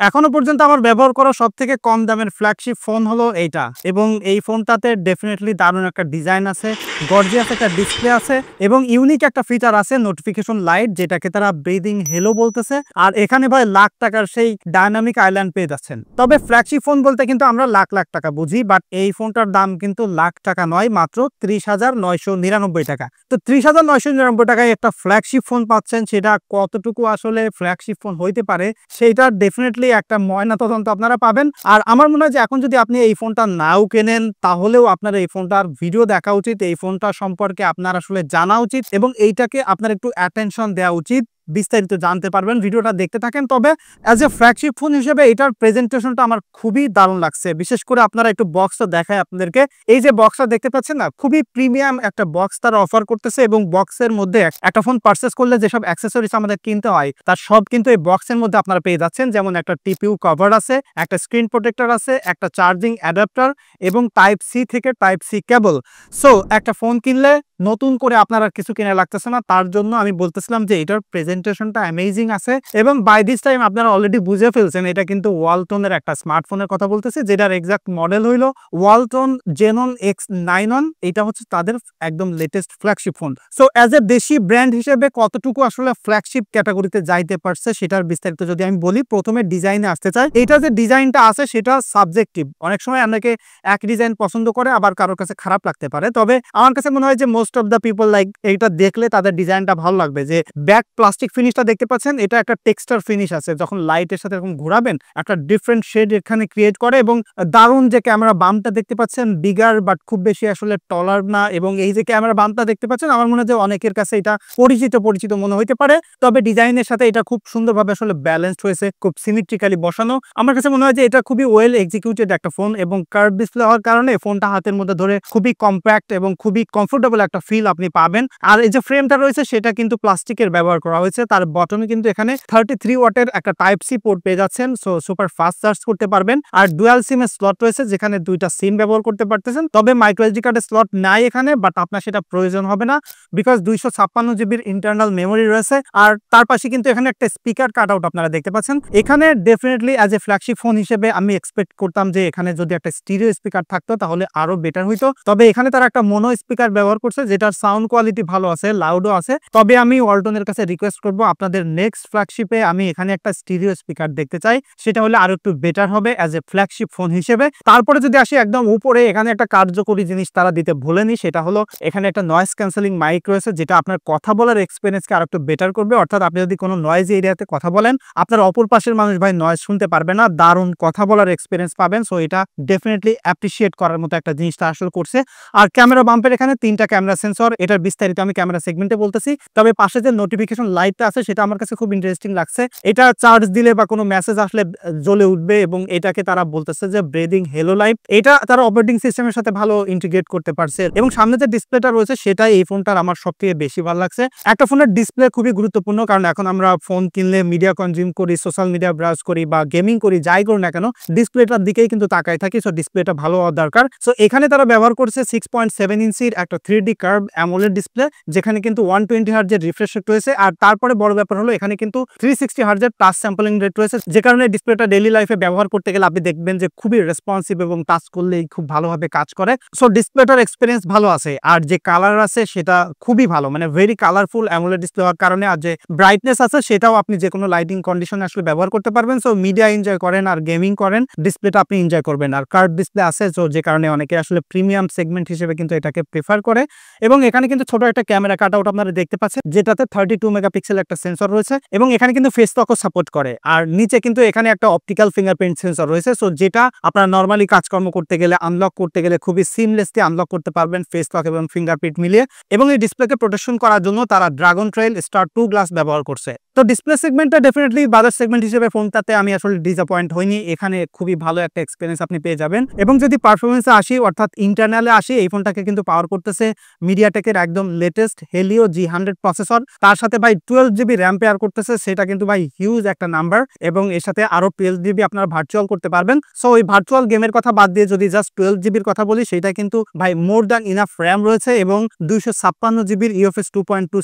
এখনো পর্যন্ত আমার ব্যবহার করা সবথেকে কম দামের ফ্ল্যাগশিপ ফোন হলো এইটা এবং এই ফোনটাতে ডেফিনেটলি দারুণ একটা ডিজাইন আছে, গর্জিয়াস একটা ডিসপ্লে আছে এবং ইউনিক একটা ফিচার আছে নোটিফিকেশন লাইট, যেটাকে তারা ব্রিদিং হেলো বলতেছে। আর এখানে ভাই লাখ টাকার সেই ডায়নামিক আইল্যান্ড পেয়ে যাচ্ছেন। তবে ফ্ল্যাগশিপ ফোন বলতে কিন্তু আমরা লাখ লাখ টাকা বুঝি, বাট এই ফোনটার দাম কিন্তু লাখ টাকা নয়, মাত্র 30,999 টাকা। তো 30,999 টাকায় একটা ফ্ল্যাগশিপ ফোন পাচ্ছেন, সেটা কতটুকু আসলে ফ্ল্যাগশিপ ফোন হইতে পারে সেইটা ডেফিনেটলি একটা ময়না তদন্ত আপনারা পাবেন। আর আমার মনে হয় যে এখন যদি আপনি এই ফোনটা নাও কেনেন তাহলেও আপনার এই ফোনটার ভিডিও দেখা উচিত, এই ফোনটা সম্পর্কে আপনার আসলে জানা উচিত এবং এইটাকে আপনার একটু অ্যাটেনশন দেওয়া উচিত, বিস্তারিত জানতে পারবেন, ভিডিওটা দেখতে থাকেন। তবে অ্যাজ এ ফ্ল্যাগশিপ ফোন হিসেবে এটার প্রেজেন্টেশনটা আমার খুবই দারুণ লাগছে। বিশেষ করে আপনারা একটু বক্সটা দেখায় আপনাদেরকে, এই যে বক্সটা দেখতে পাচ্ছেন না, খুবই প্রিমিয়াম একটা বক্স তারা অফার করতেছে এবং বক্সের মধ্যে একটা ফোন পারচেস করলে যেসব অ্যাক্সেসরিজ আমাদের কিনতে হয় তার সব কিন্তু এই বক্সের মধ্যে আপনারা পেয়ে যাচ্ছেন। যেমন একটা টিপিইউ কভার আছে, একটা স্ক্রিন প্রোটেক্টর আছে, একটা চার্জিং অ্যাডাপ্টার এবং টাইপ সি থেকে টাইপ সি কেবল। সো একটা ফোন কিনলে নতুন করে আপনারা কিছু কেনা লাগতেছে না, তার জন্য আমি বলতেছিলাম যে এটার প্রেজেন্টেশনটা অ্যামেজিং আছে এবং বাই দিস টাইম আপনারা অলরেডি বুঝে ফেলছেন এটা কিন্তু ওয়ালটনের একটা স্মার্টফোনের কথা বলতেছে, যেটার এক্সাক্ট মডেল হইলো ওয়ালটন জেনন X91। এটা হচ্ছে তাদের একদম latest flagship phone. So as a দেশি ব্র্যান্ড হিসেবে কতটুকু আসলে ফ্ল্যাগশিপ ক্যাটাগরিতে যাইতে পারছে সেটার বিস্তারিত যদি আমি বলি, প্রথমে ডিজাইনে আসতে চাই। এটা যে ডিজাইনটা আছে সেটা সাবজেক্টিভ, অনেক সময় আপনাকে এক ডিজাইন পছন্দ করে আবার কারোর কাছে খারাপ লাগতে পারে। তবে আমার কাছে মনে হয় যে most of the people like এইটা দেখলে তাদের ডিজাইনটা ভালো লাগবে। যে ব্যাক প্লাস্টিক ফিনিশটা দেখতে পাচ্ছেন, এটা একটা টেক্সচার ফিনিশ আছে, যখন লাইটের সাথে এরকম ঘোরাবেন একটা ডিফারেন্ট শেড এখানে ক্রিয়েট করে এবং দারুণ যে ক্যামেরা বামটা দেখতে পাচ্ছেন, বিগার বাট খুব বেশি আসলে টলার না, এবং এই যে ক্যামেরা বামটা দেখতে পাচ্ছেন আমার মনে হয় যে অনেকের কাছে এটা পরিচিত মনে হইতে পারে। তবে ডিজাইনের সাথে এটা খুব সুন্দরভাবে আসলে ব্যালেন্সড হয়েছে, খুব সিমেট্রিক্যালি বসানো। আমার কাছে মনে হয় যে এটা খুবই ওয়েল এক্সিকিউটেড একটা ফোন এবং কার্ভ ডিসপ্লে হওয়ার কারণে ফোনটা হাতের মধ্যে ধরে খুবই কম্প্যাক্ট এবং খুবই কমফোর্টেবল একটা ফিল আপনি পাবেন। আর এই যে ফ্রেমটা রয়েছে সেটা কিন্তু প্লাস্টিকের ব্যবহার করা হয়েছে। তার বটমে কিন্তু এখানে 33 ওয়াটের একটা টাইপ সি পোর্ট পেয়ে যাচ্ছেন, সো সুপার ফাস্ট চার্জ করতে পারবেন। আর ডুয়াল সিমের স্লট রয়েছে, যেখানে দুইটা সিম ব্যবহার করতে পারতেছেন। তবে মাইক্রো এসডি কার্ডের স্লট নাই এখানে, বাট আপনার সেটা প্রয়োজন হবে না বিকজ 256 জিবির ইন্টারনাল মেমোরি রয়েছে। আর তার পাশে কিন্তু এখানে একটা স্পিকার কাট আউট আপনারা দেখতে পাচ্ছেন। এখানে definitely as a flagship phone হিসেবে আমি এক্সপেক্ট করতাম যে এখানে যদি একটা স্টিরিও স্পিকার থাকতো তাহলে আরো বেটার হইতো। তবে এখানে তারা একটা মোনো স্পিকার ব্যবহার করছে, যেটার সাউন্ড কোয়ালিটি ভালো আছে, লাউডও আছে। তবে আমি ওয়ালটনের কাছে রিকোয়েস্ট করব আপনাদের নেক্সট ফ্ল্যাগশিপে আমি এখানে একটা স্টিরিও স্পিকার দেখতে চাই, সেটা হলে আরো একটু বেটার হবে অ্যাজ এ ফ্ল্যাগশিপ ফোন হিসেবে। তারপরে যদি আসি একদম উপরে, এখানে একটা কার্যকরী জিনিস তারা দিতে ভুলেনি, সেটা হলো এখানে একটা নয়েজ ক্যান্সেলিং মাইক রয়েছে, যেটা আপনার কথা বলার এক্সপিরিয়েন্সকে আরো একটু বেটার করবে। অর্থাৎ আপনি যদি কোনো নয়েজ এরিয়াতে কথা বলেন, আপনার অপর পাশের মানুষ ভাই নয়েজ শুনতে পারবে না, দারুণ কথা বলার এক্সপিরিয়েন্স পাবেন। সো এটা ডেফিনেটলি অ্যাপ্রিশিয়েট করার মতো একটা জিনিসটা আসলে করছে। আর ক্যামেরা বাম্পের এখানে 3টা ক্যামেরা সেন্সর, এটার বিস্তারিত আমি ক্যামেরা সেগমেন্টে বলতেছি। তবে পাশে যে নোটিফিকেশন লাইটটা আছে সেটা আমার কাছে খুব ইন্টারেস্টিং লাগছে। এটা চার্জ দিলে বা কোনো মেসেজ আসলে জ্বলে উঠবে এবং এটাকে তারা বলতেছে যে ব্রিদিং হেলো লাইট। এটা তারা অপারেটিং সিস্টেমের সাথে ভালো ইন্টিগ্রেট করতে পারছে এবং সামনে যে ডিসপ্লেটা রয়েছে সেটাই এই ফোনটার আমার সবথেকে বেশি ভালো লাগছে। একটা ফোনের ডিসপ্লে খুবই গুরুত্বপূর্ণ, কারণ এখন আমরা ফোন কিনলে মিডিয়া কনজিউম করি, সোশ্যাল মিডিয়া ব্রাউজ করি বা গেমিং করি, যাই করি না কেন ডিসপ্লেটার দিকেই কিন্তু তাকায় থাকি। সো ডিসপ্লেটা ভালো হওয়া দরকার। সো এখানে তারা ব্যবহার করছে 6.7 ইঞ্চির একটা 3D কার্ভ অ্যামোলেড ডিসপ্লে, যেখানে কিন্তু 120 হার্জের রিফ্রেশ রেট রয়েছে। আর তারপরে বড় ব্যাপার হলো এখানে কিন্তু 360 হার্জের টাচ স্যাম্পলিং রেট রয়েছে, যে কারণে ডিসপ্লেটা ডেইলি লাইফে ব্যবহার করতে গেলে আপনি দেখবেন যে খুবই রেসপন্সিভ এবং টাচ করলেই খুব ভালোভাবে কাজ করে। সো ডিসপ্লেটার এক্সপিরিয়েন্স ভালো আছে। আর যে কালার আছে সেটা খুবই ভালো, মানে ভেরি কালারফুল অ্যামোলেড ডিসপ্লে হওয়ার কারণে। আর যে ব্রাইটনেস আছে সেটাও আপনি যে কোনো লাইটিং কন্ডিশনে আসলে ব্যবহার করতে পারবেন। সো মিডিয়া এনজয় করেন আর গেমিং করেন, ডিসপ্লেটা আপনি এনজয় করবেন। আর কার্ভ ডিসপ্লে আছে, সো যে কারণে অনেকে আসলে প্রিমিয়াম সেগমেন্ট হিসেবে কিন্তু এটাকে প্রেফার করে। এবং এখানে কিন্তু ছোট একটা ক্যামেরা কাট আউট আপনারা দেখতে পাচ্ছেন, যেটাতে 32 মেগাপিক্সেল একটা সেন্সর রয়েছে এবং এখানে কিন্তু ফেস লকও সাপোর্ট করে। আর নিচে কিন্তু এখানে একটা অপটিক্যাল ফিঙ্গারপ্রিন্ট সেন্সর রয়েছে, সো যেটা আপনারা নরমালি কাজকর্ম করতে গেলে আনলক করতে গেলে খুবই সিমলেসলি আনলক করতে পারবেন ফেস লক এবং ফিঙ্গারপ্রিন্ট মিলিয়ে। এবং এই ডিসপ্লেকে প্রোটেকশন করার জন্য তারা ড্রাগন ট্রেইল স্টার 2 গ্লাস ব্যবহার করছে। তো ডিসপ্লে সেগমেন্টটা ডেফিনেটলি বাজার সেগমেন্ট হিসেবে ফোনটাতে আমি আসলে ডিসঅ্যাপয়েন্ট হইনি। এখানে খুবই ভালো একটা এক্সপিরিয়েন্স আপনি পেয়ে যাবেন। এবং যদি পারফরমেন্সে আসি, অর্থাৎ ইন্টারনালে আসি, এই ফোনটাকে কিন্তু পাওয়ার করতেছে মিডিয়াটেকের একদম লেটেস্ট হেলিও G100 প্রসেসর। তার সাথে ভাই 12 জিবি র্যাম পেয়ার করতেছে, সেটা কিন্তু ভাই হিউজ একটা নাম্বার। এবং এর সাথে আরো 12 জিবি আপনারা ভার্চুয়াল করতে পারবেন। সো ওই ভার্চুয়াল গেমের কথা বাদ দিয়ে যদি জাস্ট 12 জিবির কথা বলি, সেটা কিন্তু ভাই মোর দ্যান ইনাফ র্যাম রয়েছে এবং 256 জিবির UFS 2.2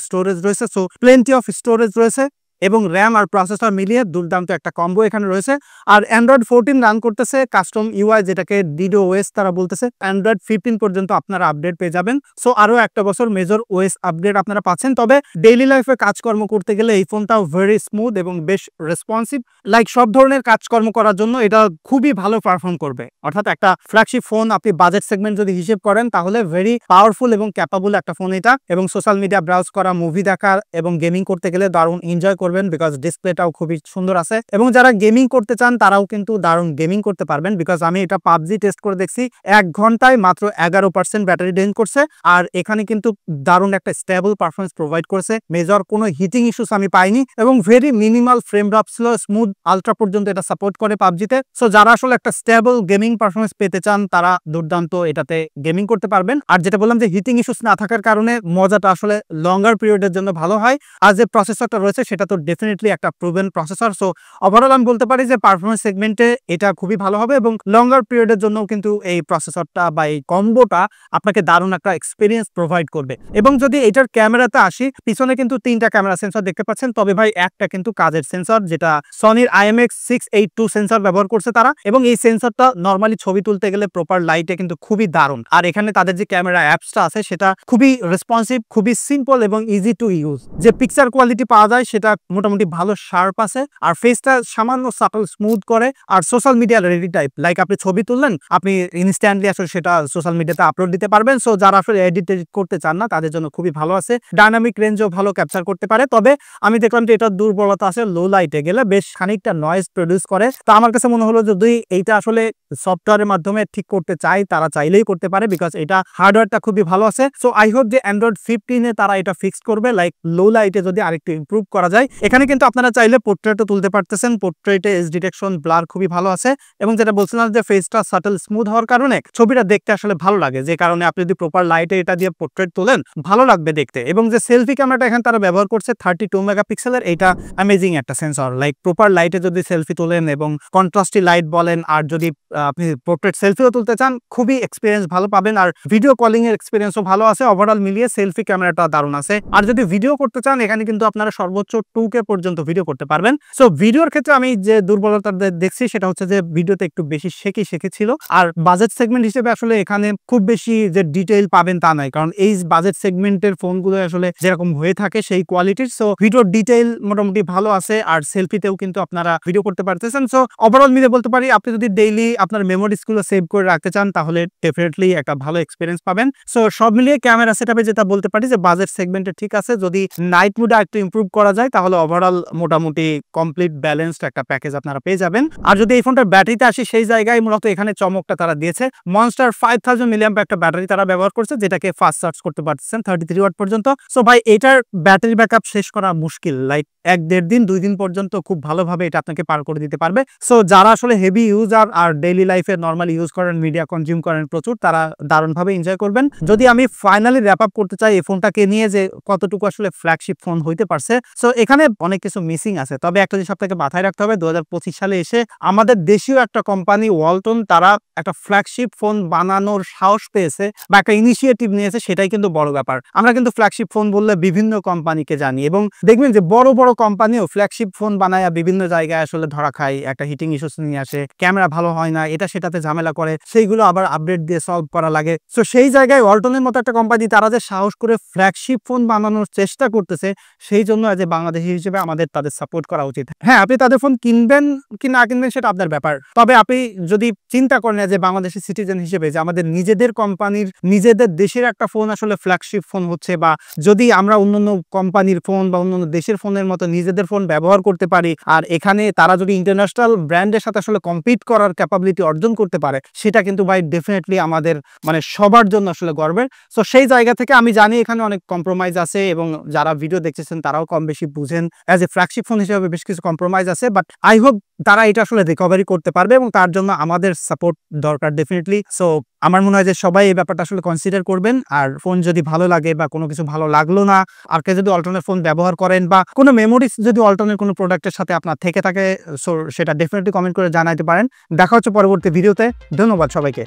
স্টোরেজ রয়েছে। সো প্লেন্টি অফ স্টোরেজ রয়েছে। এবং র্যাম আর প্রসেসর মিলিয়ে দুর্দান্ত একটা কম্বো এখানে রয়েছে। আর অ্যান্ড্রয়েড 14 রান করতেছে কাস্টম ইউআই, যেটাকে DDoS তারা বলতেছে। অ্যান্ড্রয়েড 15 পর্যন্ত আপনারা আপডেট পেয়ে যাবেন। সো আরো একটা বছর মেজর ওএস আপডেট আপনারা পাচ্ছেন। তবে ডেইলি লাইফে কাজকর্ম করতে গেলে এই ফোনটাও ভেরি স্মুথ এবং বেশ রেসপন্সিভ। লাইক সব ধরনের কাজকর্ম করার জন্য এটা খুবই ভালো পারফর্ম করবে। অর্থাৎ একটা ফ্ল্যাগশিপ ফোন আপনি বাজেট সেগমেন্ট যদি হিসেব করেন তাহলে ভেরি পাওয়ারফুল এবং ক্যাপাবল একটা ফোন এটা। এবং সোশ্যাল মিডিয়া ব্রাউজ করা, মুভি দেখা এবং গেমিং করতে গেলে দারুণ এনজয় করবেন, বিকজ ডিসপ্লেটাও খুবই সুন্দর আছে। এবং যারা গেমিং করতে চান তারাও কিন্তু দারুণ গেমিং করতে পারবেন, বিকজ আমি এটা পাবজি টেস্ট করে দেখছি, 1 ঘন্টায় মাত্র 11% ব্যাটারি ড্রেন করছে। আর এখানে কিন্তু দারুণ একটা স্টেবল পারফরমেন্স প্রোভাইড করেছে। মেজর কোনো হিটিং ইস্যুস আমি পাইনি এবং ভেরি মিনিমাল ফ্রেম ড্রপ ছিল, স্মুথ আলট্রা পর্যন্ত এটা সাপোর্ট করে পাবজিতে। সো যারা আসলে একটা স্টেবল গেমিং পারফরমেন্স পেতে চান তারা দুর্দান্ত এটাতে গেমিং করতে পারবেন। আর যেটা বললাম যে হিটিং ইস্যুস না থাকার কারণে মজাটা আসলে লঙ্গার পিরিয়ডের জন্য ভালো হয়। আর যে প্রসেসরটা রয়েছে সেটা তো ডেফিনেটলি একটা প্রুভেন প্রসেসর। সো ওভারঅল আমি বলতে পারি যে পারফরমেন্স সেগমেন্টে এটা খুবই ভালো হবে এবং লঙ্গার পিরিয়ডের জন্য কিন্তু এই প্রসেসরটা বা এই কম্বোটা আপনাকে দারুণ একটা এক্সপিরিয়েন্স প্রোভাইড করবে। এবং যদি এটার ক্যামেরাতে আসি, পিছনে কিন্তু 3টা ক্যামেরা সেন্সর দেখতে পাচ্ছেন, তবে ভাই একটা কিন্তু কাজের সেন্সর, যেটা সনির IMX682 সেন্সর ব্যবহার করছে তারা। এবং এই সেন্সরটা নর্মালি ছবি তুলতে গেলে প্রপার লাইটে কিন্তু খুবই দারুণ। আর এখানে তাদের যে ক্যামেরা অ্যাপসটা আছে সেটা খুবই রেসপন্সিভ, খুবই সিম্পল এবং ইজি টু ইউজ। যে পিকচার কোয়ালিটি পাওয়া যায় সেটা মোটামুটি ভালো শার্প আছে। আর ফেসটা সামান্য সাটল স্মুথ করে। আর social media ready type, like আপনি ছবি তুললেন, আপনি ইনস্ট্যান্টলি আসলে সেটা সোশ্যাল মিডিয়াতে আপলোড দিতে পারবেন। সো যারা আসলে এডিট করতে চান না তাদের জন্য খুবই ভালো আছে। ডাইনামিক রেঞ্জও ভালো ক্যাপচার করতে পারে। তবে আমি দেখলাম যে এটার দুর্বলতা আছে, লো লাইটে গেলে বেশ খানিকটা নয়েজ প্রডিউস করে। তো আমার কাছে মনে হলো যদি এইটা আসলে সফটওয়্যারের মাধ্যমে ঠিক করতে চাই তারা চাইলেই করতে পারে, বিকজ এটা হার্ডওয়্যারটা খুবই ভালো আছে। সো আই হোপ যে অ্যান্ড্রয়েড 15 তারা এটা ফিক্স করবে, লাইক লো লাইটে যদি আরেকটু ইমপ্রুভ করা যায়। এখানে কিন্তু আপনারা চাইলে পোর্ট্রেটও তুলতে পারতেছেন, পোর্ট্রেটে এজ ডিটেকশন, ব্লার খুবই ভালো আছে। এবং যেটা বলছিলাম যে ফেসটা সাটল স্মুথ হওয়ার কারণে ছবিটা দেখতে আসলে ভালো লাগে, যে কারণে আপনি যদি প্রপার লাইটে এটা দিয়ে পোর্ট্রেট তোলেন ভালো লাগবে দেখতে। এবং যে সেলফি ক্যামেরাটা এখানে তারা ব্যবহার করছে 32 মেগাপিক্সেলের, এটা অ্যামেজিং একটা সেন্সর। লাইক প্রপার লাইটে যদি সেলফি তোলেন এবং কন্ট্রাস্টি লাইট বলেন, আর যদি আপনি পোর্ট্রেট সেলফিও তুলতে চান খুবই এক্সপিরিয়েন্স ভালো পাবেন। আর ভিডিও কলিং এর এক্সপিরিয়েন্সও ভালো আছে। ওভারঅল মিলিয়ে সেলফি ক্যামেরাটা দারুণ আছে। আর যদি ভিডিও করতে চান এখানে কিন্তু আপনারা সর্বোচ্চ 2K পর্যন্ত ভিডিও করতে পারবেন। সো ভিডিওর ক্ষেত্রে আমি যে দুর্বলতা দেখছি সেটা হচ্ছে যে ভিডিওতে একটু বেশি শেকি ছিল। আর বাজেট সেগমেন্ট হিসেবে আসলে এখানে খুব বেশি যে ডিটেইল পাবেন তা নয়, কারণ এই বাজেট সেগমেন্টের ফোনগুলো আসলে যেরকম হয়ে থাকে সেই কোয়ালিটির। সো ভিডিওর ডিটেইল মোটামুটি ভালো আছে। আর সেলফিতেও কিন্তু আপনারা ভিডিও করতে পারতেছেন। সো ওভারঅল মিলে বলতে পারি আপনি যদি ডেইলি আপনার মেমোরিজ গুলো সেভ করে রাখতে চান তাহলে ডেফিনেটলি একটা ভালো এক্সপিরিয়েন্স পাবেন। সো সব মিলিয়ে ক্যামেরা সেটআপে যেটা বলতে পারি যে বাজেট সেগমেন্টে ঠিক আছে। যদি নাইট মোডে একটু ইমপ্রুভ করা যায় তাহলে ওভারঅল মোটামুটি কমপ্লিট ব্যালেন্সড একটা প্যাকেজ আপনারা পেয়ে যাবেন। আর যদি এই ফোনটার ব্যাটারিতে আসি, সেই জায়গায় মূলত এখানে চমকটা তারা দিয়েছে। মনস্টার 5000 মিলিঅ্যাম্প একটা ব্যাটারি তারা ব্যবহার করছে, যেটাকে ফাস্ট চার্জ করতে পারতেছেন 33 ওয়াট পর্যন্ত। সো ভাই এটার ব্যাটারি ব্যাকআপ শেষ করা মুশকিল, লাইক 1-1.5 দিন 2 দিন পর্যন্ত খুব ভালোভাবে এটা আপনাকে পার করে দিতে পারবে। সো যারা আসলে হেভি ইউজার আর ডেইলি লাইফে নরমালি ইউজ করেন, মিডিয়া কনজিউম করেন প্রচুর, তারা দারুণভাবে এনজয় করবেন। যদি আমি ফাইনালি র্যাপ আপ করতে চাই এই ফোনটাকে নিয়ে যে কতটুকু আসলে ফ্ল্যাগশিপ ফোন হইতে পারছে, সো এখানে অনেক কিছু মিসিং আছে। তবে একটা জিনিস আপনাকে মাথায় রাখতে হবে, 2025 সালে এসে আমাদের দেশীয় একটা কোম্পানি ওয়ালটন তারা একটা ফ্ল্যাগশিপ ফোন বানানোর সাহস পেয়েছে বা একটা ইনিশিয়েটিভ নিয়েছে, সেটাই কিন্তু বড় ব্যাপার। আমরা কিন্তু ফ্ল্যাগশিপ ফোন বললে বিভিন্ন কোম্পানিকে জানি এবং দেখবেন যে বড় বড় কোম্পানিও ফ্ল্যাগশিপ ফোন বানায় বিভিন্ন জায়গায় আসলে ধরা খায়, একটা হিটিং ইস্যুস নিয়ে আসে, ক্যামেরা ভালো হয় না, এটা সেটাতে ঝামেলা করে, সেইগুলো আবার আপডেট দিয়ে সলভ করা লাগে। সো সেই জায়গায় ওয়ালটনের মতো একটা কোম্পানি তারা যে সাহস করে ফ্ল্যাগশিপ ফোন বানানোর চেষ্টা করতেছে, সেই জন্য আজ বাংলাদেশি হিসেবে আমাদের তাদের সাপোর্ট করা উচিত। হ্যাঁ, আপনি তাদের ফোন কিনবেন কি না কিনবেন সেটা আপনার ব্যাপার। তবে আপনি যদি চিন্তা করেন যে বাংলাদেশের সিটিজেন হিসেবে যে আমাদের নিজেদের কোম্পানির নিজেদের দেশের একটা ফোন আসলে ফ্ল্যাগশিপ ফোন হচ্ছে, বা যদি আমরা অন্যান্য কোম্পানির ফোন বা অন্যান্য দেশের ফোনের মতো নিজেদের ফোন ব্যবহার করতে পারি, আর এখানে তারা যদি ইন্টারন্যাশনাল ব্র্যান্ডের সাথে আসলে কম্পিট করার ক্যাপাবিলিটি অর্জন করতে পারে, সেটা কিন্তু ভাই ডেফিনেটলি আমাদের মানে সবার জন্য আসলে গর্বের। সো সেই জায়গা থেকে আমি জানি এখানে অনেক কম্প্রোমাইজ আছে এবং যারা ভিডিও দেখতেছেন তারাও কম বেশি বুঝেন অ্যাজ এ ফ্ল্যাগশিপ ফোন হিসেবে বেশ কিছু কম্প্রোমাইজ আছে, বাট আই হোপ তারা এটা আসলে রিকভারি করতে পারবে এবং তার জন্য আমাদের সাপোর্ট দরকার ডেফিনেটলি। সো আমার মনে হয় যে সবাই এই ব্যাপারটা আসলে কনসিডার করবেন। আর ফোন যদি ভালো লাগে বা কোনো কিছু ভালো লাগলো না, আর কেউ যদি অল্টারনেট ফোন ব্যবহার করেন বা কোনো মেমোরিজ যদি অল্টারনেট কোনো প্রোডাক্টের সাথে আপনার থেকে থাকে, সো সেটা ডেফিনেটলি কমেন্ট করে জানাইতে পারেন। দেখা হচ্ছে পরবর্তী ভিডিওতে। ধন্যবাদ সবাইকে।